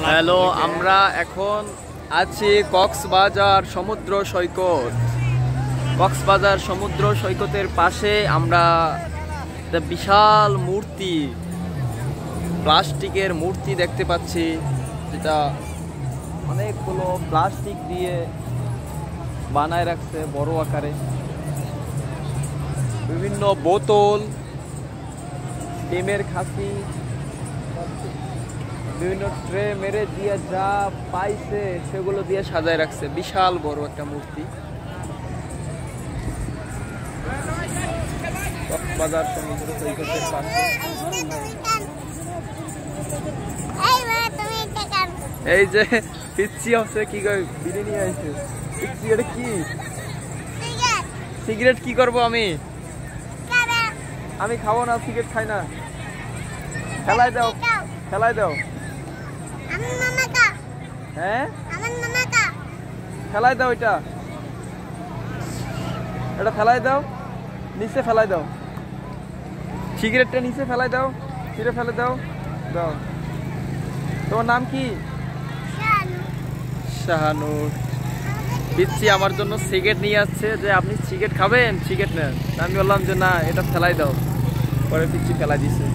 Hello, আমরা এখন আছি কক্সবাজার সমুদ্র সৈকত। কক্সবাজার সমুদ্র সৈকতের পাশে আমরা একটা বিশাল মূর্তি, প্লাস্টিকের মূর্তি দেখতে পাচ্ছি, যেটা অনেকগুলো প্লাস্টিক দিয়ে বানায় রাখছে বড় আকারে। বিভিন্ন বোতল, ডিমের খাসি, বিভিন্ন ট্রে মেরে দিয়ে যা পাইছে সেগুলো দিয়ে সাজায় রাখছে। বিশাল বড় একটা মূর্তি। কক্সবাজার সমুদ্র সৈকতের পাশে এই যে পিচ্ছি আছে, কি বিড়ি নিয়ে আইছে। পিচ্ছি, এটা কি? সিগারেট কি করব আমি? আমি খাবো না, সিগারেট খাই না। ফেলাই দাও, ফেলাই দাও। হ্যাঁ, ফেলাই দাও, এটা ফেলাই দাও, নিচে ফেলাই দাও। সিগারেটটা নিচে ফেলাই দাও, ছিঁড়ে ফেলে দাও। দাও। তোমার নাম কি? শাহানুর। পিচ্ছি আমার জন্য সিগারেট নিয়ে আসছে, যে আপনি সিগারেট খাবেন, সিগারেট নেন। আমি বললাম যে না, এটা ফেলাই দাও। পরে পিচ্ছি ফেলাই দিছে।